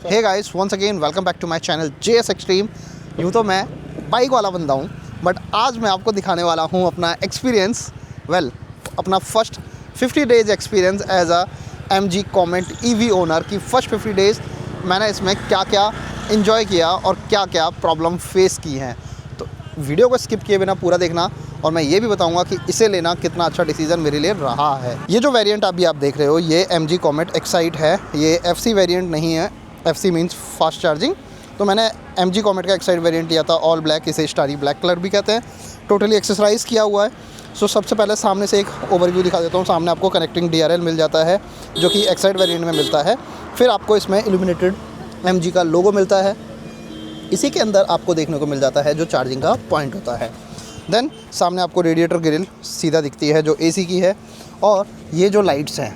Hey guys, once again welcome back to my channel JS extreme. यूँ तो मैं bike वाला बंदा हूँ, बट आज मैं आपको दिखाने वाला हूँ अपना एक्सपीरियंस, अपना first 50 days experience as a MG Comet EV owner की फर्स्ट 50 डेज़ मैंने इसमें क्या क्या इन्जॉय किया और क्या क्या प्रॉब्लम फेस की हैं। तो वीडियो को स्किप किए बिना पूरा देखना, और मैं ये भी बताऊंगा कि इसे लेना कितना अच्छा डिसीजन मेरे लिए रहा है। ये जो वेरिएंट अभी आप देख रहे हो, ये MG कॉमेट एक्साइट है। ये FC वेरिएंट नहीं है, FC मीन्स फास्ट चार्जिंग। तो मैंने MG कॉमेट का एक्साइड वेरिएंट लिया था, ऑल ब्लैक, इसे स्टारी ब्लैक कलर भी कहते हैं। टोटली एक्सेसराइज किया हुआ है। सो सबसे पहले सामने से एक ओवरव्यू दिखा देता हूँ। सामने आपको कनेक्टिंग DRL मिल जाता है, जो कि एक्साइड वेरिएंट में मिलता है। फिर आपको इसमें इल्यूमिनेटेड MG का लोगो मिलता है। इसी के अंदर आपको देखने को मिल जाता है जो चार्जिंग का पॉइंट होता है। देन सामने आपको रेडिएटर ग्रिल सीधा दिखती है, जो AC की है। और ये जो लाइट्स हैं,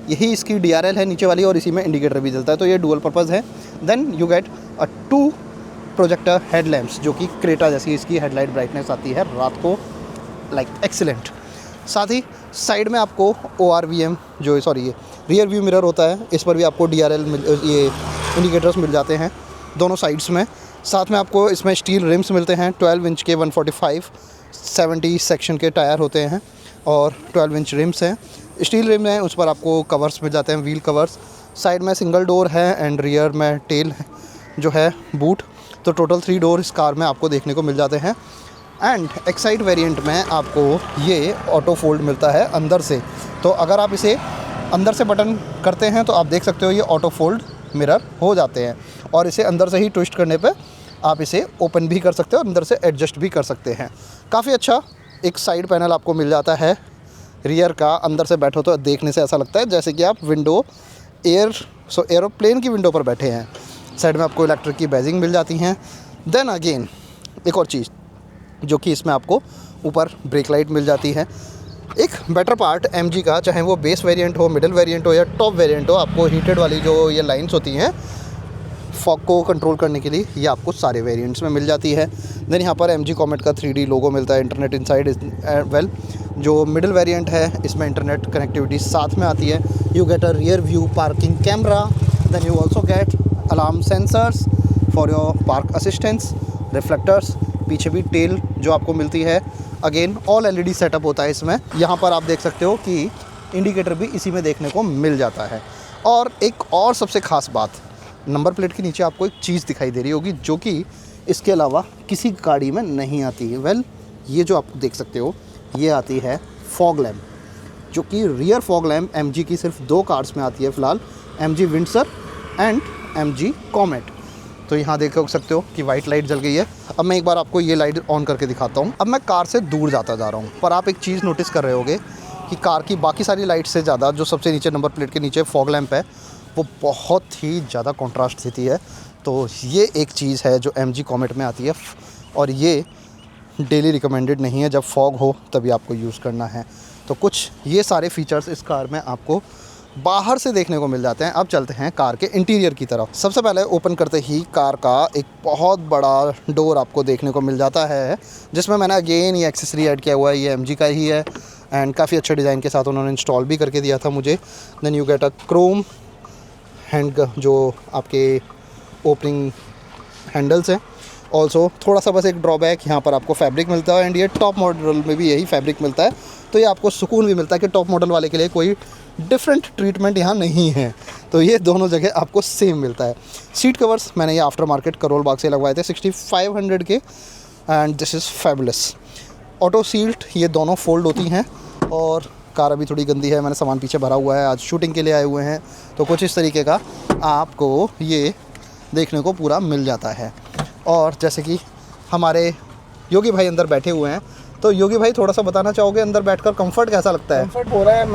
यही इसकी DRL है नीचे वाली, और इसी में इंडिकेटर भी जलता है, तो ये डुअल पर्पज़ है। Then you get 2 projector headlamps, जो कि क्रेटा जैसी इसकी हेडलाइट ब्राइटनेस आती है रात को, लाइक एक्सीलेंट। साथ ही साइड में आपको ORVM ये रियर व्यू मिरर होता है, इस पर भी आपको DRL ये इंडिकेटर्स मिल जाते हैं दोनों साइड्स में। साथ में आपको इसमें स्टील रिम्स मिलते हैं, 12 इंच के 145/70 सेक्शन के टायर होते हैं और 12 इंच रिम्स हैं। स्टील रिम हैं, उस पर आपको कवर्स मिल जाते हैं, व्हील कवर्स। साइड में सिंगल डोर है एंड रियर में टेल जो है बूट। तो टोटल 3 डोर इस कार में आपको देखने को मिल जाते हैं। एंड एक्साइट वेरिएंट में आपको ये ऑटो फोल्ड मिलता है अंदर से। तो अगर आप इसे अंदर से बटन करते हैं तो आप देख सकते हो ये ऑटो फोल्ड मिरर हो जाते हैं, और इसे अंदर से ही ट्विस्ट करने पे आप इसे ओपन भी कर सकते हो और अंदर से एडजस्ट भी कर सकते हैं। काफ़ी अच्छा एक साइड पैनल आपको मिल जाता है रियर का। अंदर से बैठो तो देखने से ऐसा लगता है जैसे कि आप एरोप्लेन की विंडो पर बैठे हैं। साइड में आपको इलेक्ट्रिक की बैजिंग मिल जाती हैं। देन अगेन एक और चीज़ जो कि इसमें आपको ऊपर ब्रेक लाइट मिल जाती है। एक बेटर पार्ट MG का, चाहे वो बेस वेरिएंट हो, मिडिल वेरिएंट हो या टॉप वेरिएंट हो, आपको हीटेड वाली जो ये लाइंस होती हैं फॉग को कंट्रोल करने के लिए, ये आपको सारे वेरिएंट्स में मिल जाती है। देन यहाँ पर MG कॉमेट का 3D लोगो मिलता है, इंटरनेट इनसाइड जो मिडिल वेरिएंट है इसमें इंटरनेट कनेक्टिविटी साथ में आती है। You get a rear view parking camera. Then you also get alarm sensors for your park assistance, reflectors, पीछे भी टेल जो आपको मिलती है। अगेन ऑल LED सेटअप होता है इसमें। यहाँ पर आप देख सकते हो कि इंडिकेटर भी इसी में देखने को मिल जाता है। और एक और सबसे ख़ास बात, नंबर प्लेट के नीचे आपको एक चीज़ दिखाई दे रही होगी जो कि इसके अलावा किसी गाड़ी में नहीं आती है। ये जो आप देख सकते हो, ये आती है फॉग लैम्प, जो कि रियर फॉग लैम्प MG की सिर्फ 2 कार्स में आती है फ़िलहाल, MG Windsor and MG comet. तो यहाँ देख सकते हो कि वाइट लाइट जल गई है। अब मैं एक बार आपको ये लाइट ऑन करके दिखाता हूँ। अब मैं कार से दूर जाता जा रहा हूँ, पर आप एक चीज़ नोटिस कर रहे होगे कि कार की बाकी सारी लाइट से ज़्यादा जो सबसे नीचे नंबर प्लेट के नीचे फॉग लैम्प है, वो बहुत ही ज़्यादा कॉन्ट्रास्ट देती है। तो ये एक चीज़ है जो MG कॉमेट में आती है, और ये डेली रिकमेंडेड नहीं है, जब फॉग हो तभी आपको यूज़ करना है। तो कुछ ये सारे फीचर्स इस कार में आपको बाहर से देखने को मिल जाते हैं। अब चलते हैं कार के इंटीरियर की तरफ। सबसे पहले ओपन करते ही कार का एक बहुत बड़ा डोर आपको देखने को मिल जाता है, जिसमें मैंने अगेन ये एक्सेसरी ऐड किया हुआ है, ये MG का ही है एंड काफ़ी अच्छे डिज़ाइन के साथ उन्होंने इंस्टॉल भी करके दिया था मुझे। Then you get a chrome hand, जो आपके ओपनिंग हैंडल्स हैं। ऑल्सो थोड़ा सा बस एक ड्रॉबैक, यहाँ पर आपको फैब्रिक मिलता है, एंड ये टॉप मॉडल में भी यही फैब्रिक मिलता है। तो ये आपको सुकून भी मिलता है कि टॉप मॉडल वाले के लिए कोई डिफरेंट ट्रीटमेंट यहाँ नहीं है। तो ये दोनों जगह आपको सेम मिलता है। सीट कवर्स मैंने ये आफ्टर मार्केट करोल बाग से लगवाए थे 6500 के, and this is fabulous. Auto seat ये दोनों फोल्ड होती हैं। और कार अभी थोड़ी गंदी है, मैंने सामान पीछे भरा हुआ है, आज शूटिंग के लिए आए हुए हैं, तो कुछ इस तरीके का आपको ये देखने को पूरा मिल जाता है। और जैसे कि हमारे योगी भाई अंदर बैठे हुए हैं, तो योगी भाई थोड़ा सा बताना चाहोगे अंदर बैठकर कंफर्ट कैसा लगता है? कंफर्ट हो रहा है।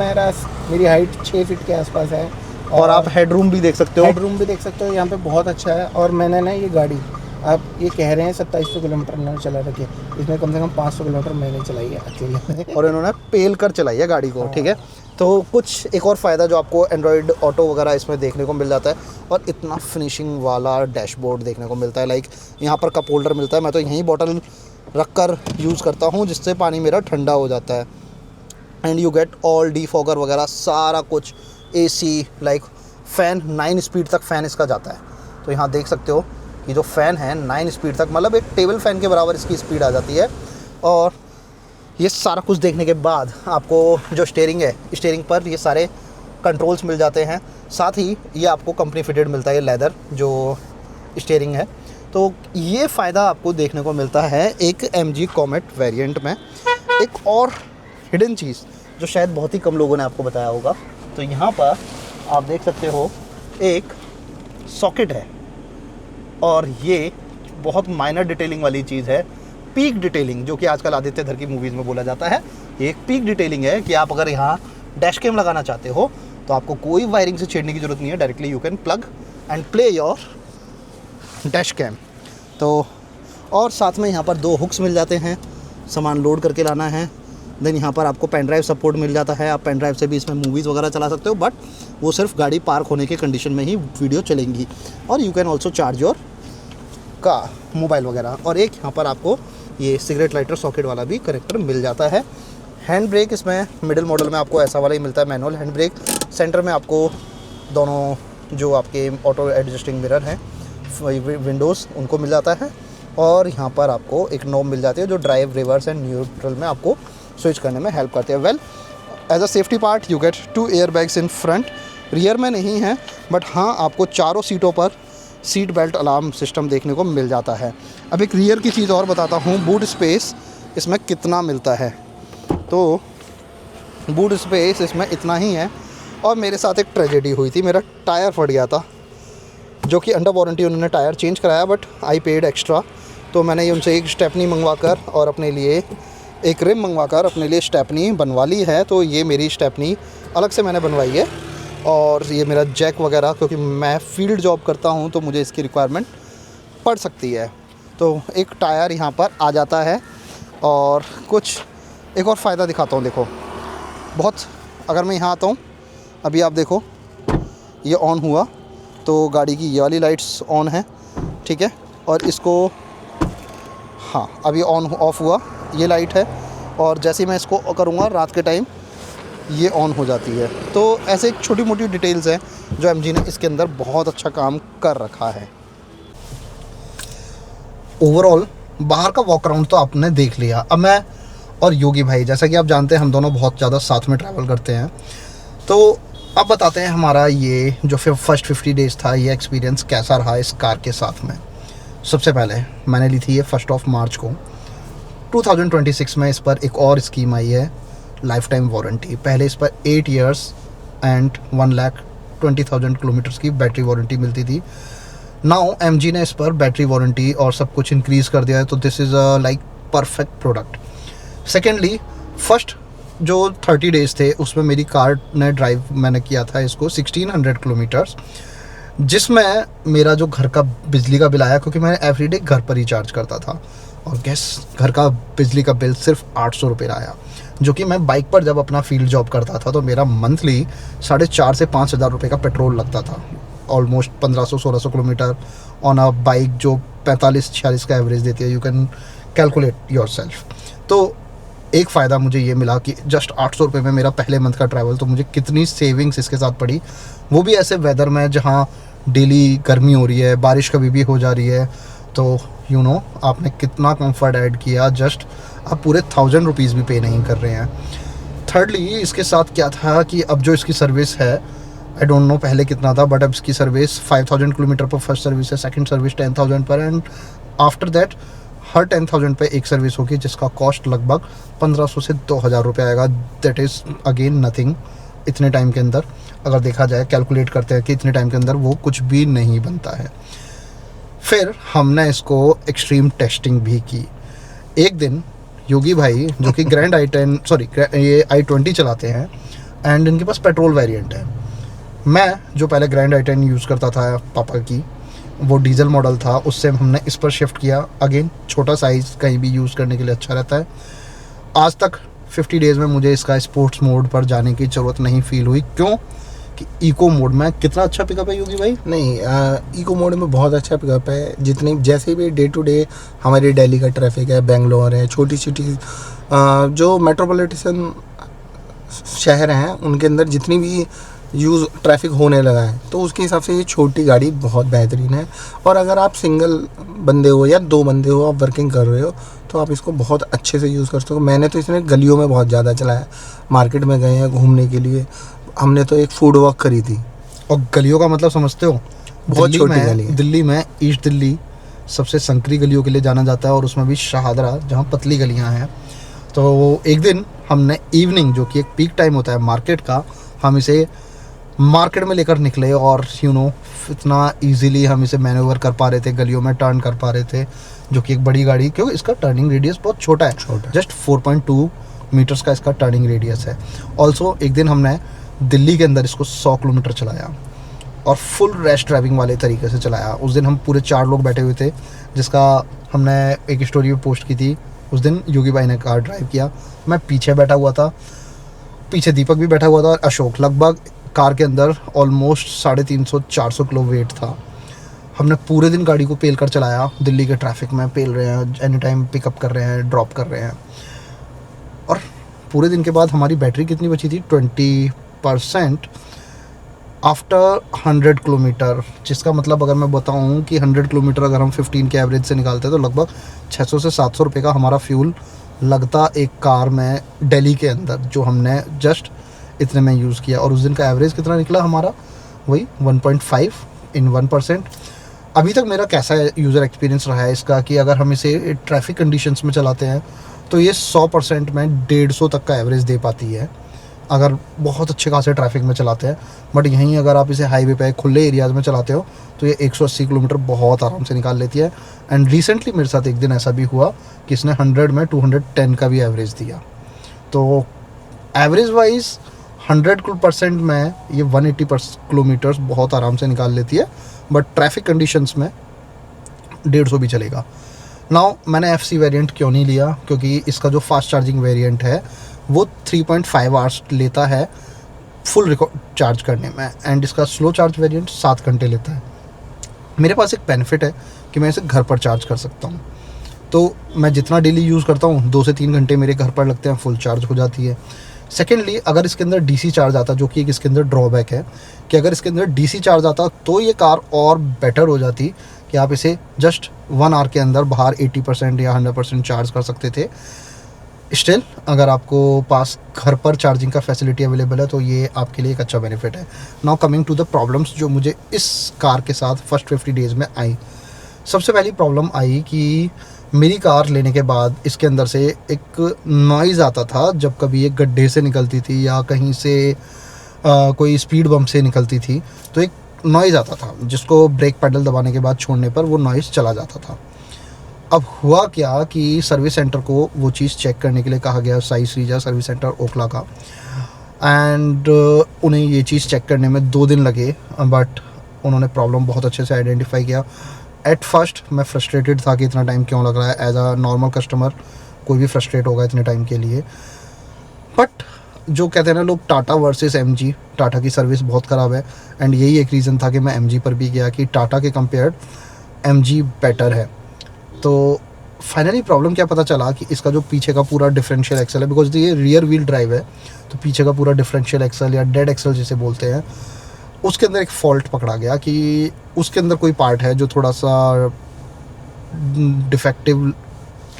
मेरी हाइट 6 फीट के आसपास है, और आप हेडरूम भी देख सकते हो। हेडरूम भी देख सकते हो, यहाँ पे बहुत अच्छा है। और मैंने ना ये गाड़ी, आप ये कह रहे हैं 2700 किलोमीटर मैंने चला रखी है, इसमें कम से कम 500 किलोमीटर मैंने चलाई है अकेले और इन्होंने पेल कर चलाई है गाड़ी को, ठीक है। तो कुछ एक और फ़ायदा जो आपको एंड्रॉयड ऑटो वगैरह इसमें देखने को मिल जाता है, और इतना फिनिशिंग वाला डैशबोर्ड देखने को मिलता है। लाइक यहाँ पर कप होल्डर मिलता है, मैं तो यहीं बॉटल रख कर यूज़ करता हूँ, जिससे पानी मेरा ठंडा हो जाता है। And you get all defogger वगैरह सारा कुछ, AC, लाइक फ़ैन 9 स्पीड तक फ़ैन इसका जाता है। तो यहाँ देख सकते हो कि जो फ़ैन है 9 स्पीड तक, मतलब एक टेबल फ़ैन के बराबर इसकी स्पीड आ जाती है। और ये सारा कुछ देखने के बाद आपको जो स्टीयरिंग है, स्टीयरिंग पर ये सारे कंट्रोल्स मिल जाते हैं। साथ ही ये आपको कंपनी फिटेड मिलता है, ये लेदर जो स्टीयरिंग है। तो ये फ़ायदा आपको देखने को मिलता है एक MG कॉमेट वेरिएंट में। एक और हिडन चीज़ जो शायद बहुत ही कम लोगों ने आपको बताया होगा, तो यहाँ पर आप देख सकते हो एक सॉकेट है, और ये बहुत माइनर डिटेलिंग वाली चीज़ है, पीक डिटेलिंग, जो कि आजकल आदित्य धर की मूवीज़ में बोला जाता है। ये एक पीक डिटेलिंग है कि आप अगर यहाँ डैश कैम लगाना चाहते हो तो आपको कोई वायरिंग से छेड़ने की ज़रूरत नहीं है, directly you can plug and play your dash cam. तो और साथ में यहाँ पर 2 हुक्स मिल जाते हैं, सामान लोड करके लाना है। देन यहाँ पर आपको पेन ड्राइव सपोर्ट मिल जाता है, आप पेन ड्राइव से भी इसमें मूवीज़ वगैरह चला सकते हो, बट वो सिर्फ गाड़ी पार्क होने के कंडीशन में ही वीडियो चलेंगी। और you can also charge your का मोबाइल वगैरह। और एक यहाँ पर आपको ये सिगरेट लाइटर सॉकेट वाला भी कनेक्टर मिल जाता है। हैंड ब्रेक इसमें मिडिल मॉडल में आपको ऐसा वाला ही मिलता है, मैनुअल हैंड ब्रेक। सेंटर में आपको दोनों जो आपके ऑटो एडजस्टिंग मिरर हैं, विंडोज़, उनको मिल जाता है। और यहाँ पर आपको एक नॉब मिल जाती है जो ड्राइव, रिवर्स एंड न्यूट्रल में आपको स्विच करने में हेल्प करते हैं। Well, as a safety part you get 2 air bags in front, rear में नहीं है, बट हाँ आपको चारों सीटों पर सीट बेल्ट अलार्म सिस्टम देखने को मिल जाता है। अब एक रियर की चीज़ और बताता हूँ, बूट स्पेस इसमें कितना मिलता है। तो बूट स्पेस इसमें इतना ही है। और मेरे साथ एक ट्रेजेडी हुई थी, मेरा टायर फट गया था, जो कि अंडर वारंटी उन्होंने टायर चेंज कराया, बट आई पेड एक्स्ट्रा। तो मैंने उनसे एक स्टेपनी मंगवा कर और अपने लिए एक रिम मंगवा कर अपने लिए स्टेपनी बनवा ली है। तो ये मेरी स्टेपनी अलग से मैंने बनवाई है। और ये मेरा जैक वगैरह, क्योंकि मैं फील्ड जॉब करता हूँ तो मुझे इसकी रिक्वायरमेंट पड़ सकती है। तो एक टायर यहाँ पर आ जाता है। और कुछ एक और फ़ायदा दिखाता हूँ, देखो बहुत, अगर मैं यहाँ आता हूँ, अभी आप देखो ये ऑन हुआ तो गाड़ी की ये वाली लाइट्स ऑन है, ठीक है। और इसको, हाँ अभी ऑन ऑफ़ हुआ, ये लाइट है। और जैसे ही मैं इसको करूँगा रात के टाइम ये ऑन हो जाती है। तो ऐसे एक छोटी मोटी डिटेल्स हैं जो MG ने इसके अंदर बहुत अच्छा काम कर रखा है। ओवरऑल बाहर का वॉक अराउंड तो आपने देख लिया। अब मैं और योगी भाई, जैसा कि आप जानते हैं हम दोनों बहुत ज़्यादा साथ में ट्रैवल करते हैं, तो अब बताते हैं हमारा ये जो फर्स्ट 50 डेज़ था, ये एक्सपीरियंस कैसा रहा इस कार के साथ में। सबसे पहले मैंने ली थी ये 1 मार्च को। 2026 में इस पर एक और स्कीम आई है, लाइफ टाइम वारंटी। पहले इस पर 8 इयर्स एंड 1,20,000 किलोमीटर्स की बैटरी वारंटी मिलती थी। नाउ MG ने इस पर बैटरी वारंटी और सब कुछ इंक्रीज़ कर दिया है, तो this is a like perfect product. Secondly, first जो 30 डेज़ थे उसमें मेरी कार ने ड्राइव मैंने किया था इसको 1600 किलोमीटर्स, जिसमें मेरा जो घर का बिजली का बिल आया, क्योंकि मैं एवरीडे घर पर ही चार्ज करता था, और गैस घर का बिजली का बिल सिर्फ 800 रुपये आया। जो कि मैं बाइक पर जब अपना फील्ड जॉब करता था तो मेरा मंथली 4,500 से 5,000 रुपये का पेट्रोल लगता था, almost 1500-1600 kilometre on a bike जो 45-46 का एवरेज देती है। You can calculate your self. तो एक फ़ायदा मुझे ये मिला कि जस्ट 800 रुपये में मेरा पहले मंथ का ट्रैवल, तो मुझे कितनी सेविंग्स इसके साथ पड़ी, वो भी ऐसे वेदर में जहाँ डेली गर्मी हो रही है, बारिश कभी भी हो जा रही है। तो यू नो आपने कितना कंफर्ट ऐड किया, जस्ट आप पूरे 1000 रुपीज़ भी पे नहीं कर रहे हैं। थर्डली, इसके साथ क्या था कि अब जो इसकी सर्विस है, आई डोंट नो पहले कितना था, बट अब इसकी सर्विस 5000 किलोमीटर पर फर्स्ट सर्विस है, सेकंड सर्विस 10,000 पर, एंड आफ्टर दैट हर 10,000 पे एक सर्विस होगी, जिसका कॉस्ट लगभग 1500 से 2000 रुपये आएगा। दैट इज़ अगेन नथिंग इतने टाइम के अंदर, अगर देखा जाए कैलकुलेट करते हैं कि इतने टाइम के अंदर वो कुछ भी नहीं बनता है। फिर हमने इसको एक्सट्रीम टेस्टिंग भी की। एक दिन योगी भाई जो कि ग्रैंड ये i20 चलाते हैं, एंड इनके पास पेट्रोल वेरिएंट है। मैं जो पहले ग्रैंड i10 यूज़ करता था पापा की, वो डीजल मॉडल था, उससे हमने इस पर शिफ्ट किया। अगेन छोटा साइज़ कहीं भी यूज़ करने के लिए अच्छा रहता है। आज तक 50 डेज़ में मुझे इसका स्पोर्ट्स मोड पर जाने की ज़रूरत नहीं फील हुई। क्यों कि इको मोड में कितना अच्छा पिकअप है योगी भाई। नहीं, इको मोड में बहुत अच्छा पिकअप है। जितनी जैसे भी डे टू डे हमारी दिल्ली का ट्रैफिक है, बेंगलोर है, छोटी सिटी जो मेट्रोपॉलिटन शहर हैं, उनके अंदर जितनी भी यूज़ ट्रैफिक होने लगा है, तो उसके हिसाब से ये छोटी गाड़ी बहुत बेहतरीन है। और अगर आप सिंगल बंदे हो या 2 बंदे हो, आप वर्किंग कर रहे हो, तो आप इसको बहुत अच्छे से यूज़ कर सकते हो। मैंने तो इसमें गलियों में बहुत ज़्यादा चलाया, मार्केट में गए हैं घूमने के लिए, हमने तो एक फूड वॉक करी थी। और गलियों का मतलब समझते हो, बहुत छोटी गली है। दिल्ली में ईस्ट दिल्ली सबसे संकरी गलियों के लिए जाना जाता है, और उसमें भी शाहदरा जहाँ पतली गलियाँ हैं। तो एक दिन हमने इवनिंग, जो कि एक पीक टाइम होता है मार्केट का, हम इसे मार्केट में लेकर निकले, और इतना इजीली हम इसे मैन्यूवर कर पा रहे थे, गलियों में टर्न कर पा रहे थे, जो कि एक बड़ी गाड़ी, क्योंकि इसका टर्निंग रेडियस बहुत छोटा है, जस्ट 4.2 मीटर्स का इसका टर्निंग रेडियस है। ऑल्सो एक दिन हमने दिल्ली के अंदर इसको 100 किलोमीटर चलाया, और फुल रैश ड्राइविंग वाले तरीके से चलाया। उस दिन हम पूरे 4 लोग बैठे हुए थे, जिसका हमने एक स्टोरी में पोस्ट की थी। उस दिन योगी भाई ने कार ड्राइव किया, मैं पीछे बैठा हुआ था, पीछे दीपक भी बैठा हुआ था, और अशोक। लगभग कार के अंदर ऑलमोस्ट 350-400 किलो वेट था। हमने पूरे दिन गाड़ी को पेल कर चलाया, दिल्ली के ट्रैफिक में पेल रहे हैं, एनी टाइम पिकअप कर रहे हैं, ड्रॉप कर रहे हैं। और पूरे दिन के बाद हमारी बैटरी कितनी बची थी? 20% आफ्टर 100 किलोमीटर, जिसका मतलब अगर मैं बताऊं कि 100 किलोमीटर अगर हम 15 के एवरेज से निकालते हैं, तो लगभग 600 से 700 रुपये का हमारा फ्यूल लगता एक कार में दिल्ली के अंदर, जो हमने जस्ट इतने में यूज़ किया। और उस दिन का एवरेज कितना निकला हमारा? वही 1.5 इन 1%। अभी तक मेरा कैसा यूज़र एक्सपीरियंस रहा है इसका, कि अगर हम इसे ट्रैफिक कंडीशंस में चलाते हैं तो ये 100% में 150 तक का एवरेज दे पाती है, अगर बहुत अच्छे खासे ट्रैफिक में चलाते हैं। बट यहीं अगर आप इसे हाईवे पे खुले एरियाज़ में चलाते हो, तो ये 180 किलोमीटर बहुत आराम से निकाल लेती है। एंड रिसेंटली मेरे साथ एक दिन ऐसा भी हुआ कि इसने 100 में 210 का भी एवरेज दिया। तो एवरेज वाइज 100% में ये 180 किलोमीटर्स बहुत आराम से निकाल लेती है, बट ट्रैफिक कंडीशंस में 150 भी चलेगा। नाउ मैंने FC वेरिएंट क्यों नहीं लिया? क्योंकि इसका जो फास्ट चार्जिंग वेरिएंट है वो 3.5 आवर्स लेता है फुल चार्ज करने में, एंड इसका स्लो चार्ज वेरिएंट 7 घंटे लेता है। मेरे पास एक बेनिफिट है कि मैं इसे घर पर चार्ज कर सकता हूँ, तो मैं जितना डेली यूज़ करता हूँ 2 से 3 घंटे मेरे घर पर लगते हैं, फुल चार्ज हो जाती है। सेकेंडली, अगर इसके अंदर DC चार्ज आता, जो कि एक इसके अंदर ड्रॉबैक है, कि अगर इसके अंदर DC चार्ज आता तो ये कार और बेटर हो जाती, कि आप इसे जस्ट 1 आवर के अंदर बाहर 80% या 100% चार्ज कर सकते थे। स्टिल अगर आपको पास घर पर चार्जिंग का फैसिलिटी अवेलेबल है, तो ये आपके लिए एक अच्छा बेनिफिट है। Now coming to the problems जो मुझे इस कार के साथ फर्स्ट 50 डेज़ में आई। सबसे पहली प्रॉब्लम आई कि मेरी कार लेने के बाद इसके अंदर से एक नॉइज़ आता था, जब कभी एक गड्ढे से निकलती थी या कहीं से कोई स्पीड बम्प से निकलती थी, तो एक नॉइज़ आता था, जिसको ब्रेक पैडल दबाने के बाद छोड़ने पर वो नॉइज़ चला जाता था। अब हुआ क्या कि सर्विस सेंटर को वो चीज़ चेक करने के लिए कहा गया, साई श्रीजा सर्विस सेंटर ओखला का, एंड उन्हें ये चीज़ चेक करने में 2 दिन लगे, बट उन्होंने प्रॉब्लम बहुत अच्छे से आइडेंटिफाई किया। एट फर्स्ट मैं फ्रस्ट्रेटेड था कि इतना टाइम क्यों लग रहा है, एज अ नॉर्मल कस्टमर कोई भी फ्रस्ट्रेट होगा इतने टाइम के लिए। बट जो कहते हैं ना लोग, टाटा वर्सेस MG, टाटा की सर्विस बहुत ख़राब है, एंड यही एक रीज़न था कि मैं MG पर भी गया कि टाटा के कंपेयर्ड MG बेटर है। तो फाइनली प्रॉब्लम क्या पता चला कि इसका जो पीछे का पूरा डिफरेंशियल एक्सल है, बिकॉज ये रियर व्हील ड्राइव है, तो पीछे का पूरा डिफरेंशियल एक्सल या डेड एक्सल जिसे बोलते हैं, उसके अंदर एक फॉल्ट पकड़ा गया कि उसके अंदर कोई पार्ट है जो थोड़ा सा डिफेक्टिव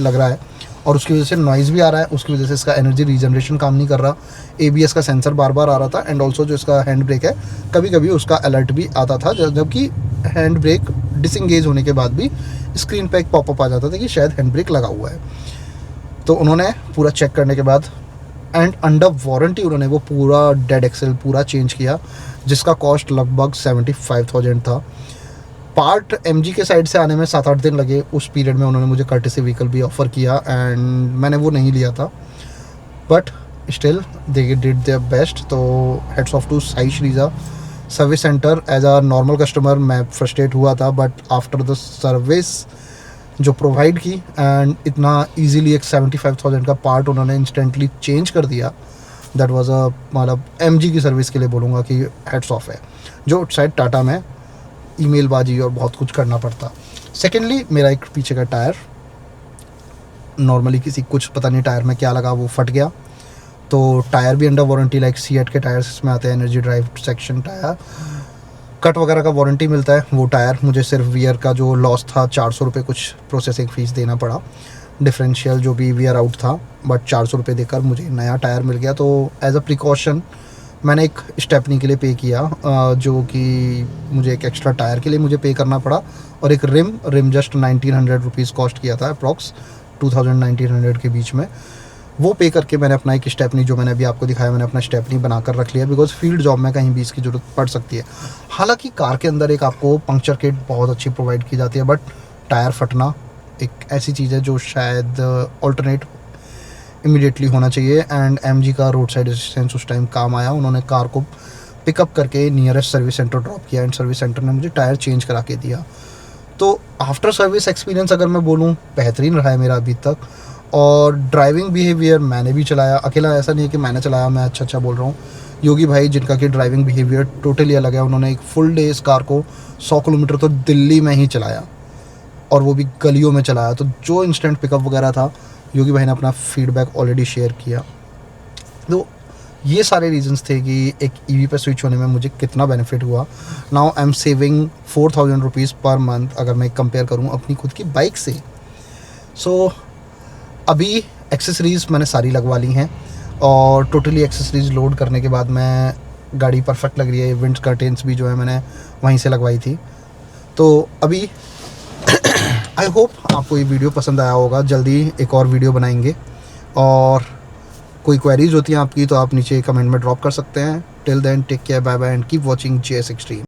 लग रहा है, और उसकी वजह से नॉइज़ भी आ रहा है, उसकी वजह से इसका एनर्जी रीजनरेशन काम नहीं कर रहा, ABS का सेंसर बार बार आ रहा था, एंड ऑल्सो जो इसका हैंड ब्रेक है कभी कभी उसका अलर्ट भी आता था, जबकि हैंड ब्रेक डिसंगेज होने के बाद भी स्क्रीन पे एक पॉपअप आ जाता था कि शायद हैंड ब्रेक लगा हुआ है। तो उन्होंने पूरा चेक करने के बाद एंड अंडर वारंटी उन्होंने वो पूरा डेड एक्सेल पूरा चेंज किया, जिसका कॉस्ट लगभग 75,000 था। पार्ट MG के साइड से आने में 7-8 दिन लगे। उस पीरियड में उन्होंने मुझे कर्टेसी व्हीकल भी ऑफ़र किया, एंड मैंने वो नहीं लिया था, but still they did their best. तो heads off to Sai Srija service centre. As a normal customer मैं फ्रस्ट्रेट हुआ था, बट आफ्टर द सर्विस जो प्रोवाइड की, एंड इतना इजीली एक 75,000 का पार्ट उन्होंने इंस्टेंटली चेंज कर दिया, दैट वाज अ, मतलब MG की सर्विस के लिए बोलूँगा कि हेड्स ऑफ है, जो शायद टाटा में ईमेल बाजी और बहुत कुछ करना पड़ता। सेकेंडली, मेरा एक पीछे का टायर नॉर्मली किसी कुछ पता नहीं टायर में क्या लगा, वो फट गया। तो टायर भी अंडर वारंटी, लाइक सीएट के टायर्स इसमें आते हैं, energy drive section tyre, cut वगैरह का वारंटी मिलता है। वो टायर मुझे सिर्फ वियर का जो लॉस था 400 रुपये कुछ प्रोसेसिंग फ़ीस देना पड़ा, डिफरेंशियल जो भी वियर आउट था, बट 400 रुपये देकर मुझे नया टायर मिल गया। तो एज अ प्रिकॉशन मैंने एक स्टेपनी के लिए पे किया, जो कि मुझे एक एक्स्ट्रा टायर के लिए मुझे पे करना पड़ा, और एक रिम जस्ट 1900 रुपीज़ कॉस्ट किया था, अप्रॉक्स 2000-1900 के बीच में। वो पे करके मैंने अपना एक स्टेपनी, जो मैंने अभी आपको दिखाया, मैंने अपना स्टेपनी बना कर रख लिया, बिकॉज फील्ड जॉब में कहीं भी इसकी ज़रूरत पड़ सकती है। हालांकि कार के अंदर एक आपको पंक्चर किट बहुत अच्छी प्रोवाइड की जाती है, बट टायर फटना एक ऐसी चीज़ है जो शायद ऑल्टरनेट इमीडिएटली होना चाहिए। एंड एमजी का रोड साइड असिस्टेंस उस टाइम काम आया, उन्होंने कार को पिकअप करके नियरेस्ट सर्विस सेंटर ड्रॉप किया, एंड सर्विस सेंटर ने मुझे टायर चेंज करा के दिया। तो आफ्टर सर्विस एक्सपीरियंस अगर मैं बोलूँ, बेहतरीन रहा है मेरा अभी तक। और ड्राइविंग बिहेवियर मैंने भी चलाया अकेला, ऐसा नहीं है कि मैंने चलाया, मैं अच्छा बोल रहा हूँ। योगी भाई जिनका कि ड्राइविंग बिहेवियर टोटली अलग है, उन्होंने एक फुल डे इस कार को 100 किलोमीटर तो दिल्ली में ही चलाया, और वो भी गलियों में चलाया। तो जो इंस्टेंट पिकअप वगैरह था, योगी भाई ने अपना फीडबैक ऑलरेडी शेयर किया। तो ये सारे रीजंस थे कि एक ईवी पे स्विच होने में मुझे कितना बेनिफिट हुआ। Now I am saving 4000 rupees per month, अगर मैं कंपेयर करूँ अपनी खुद की बाइक से। सो अभी एक्सेसरीज़ मैंने सारी लगवा ली हैं, और टोटली एक्सेसरीज़ लोड करने के बाद मैं गाड़ी परफेक्ट लग रही है। विंड कर्टेंस भी जो है मैंने वहीं से लगवाई थी। तो अभी आई होप आपको ये वीडियो पसंद आया होगा। जल्दी एक और वीडियो बनाएंगे, और कोई क्वेरीज होती हैं आपकी तो आप नीचे कमेंट में ड्रॉप कर सकते हैं। Till then take care, bye bye, and keep watching JS extreme.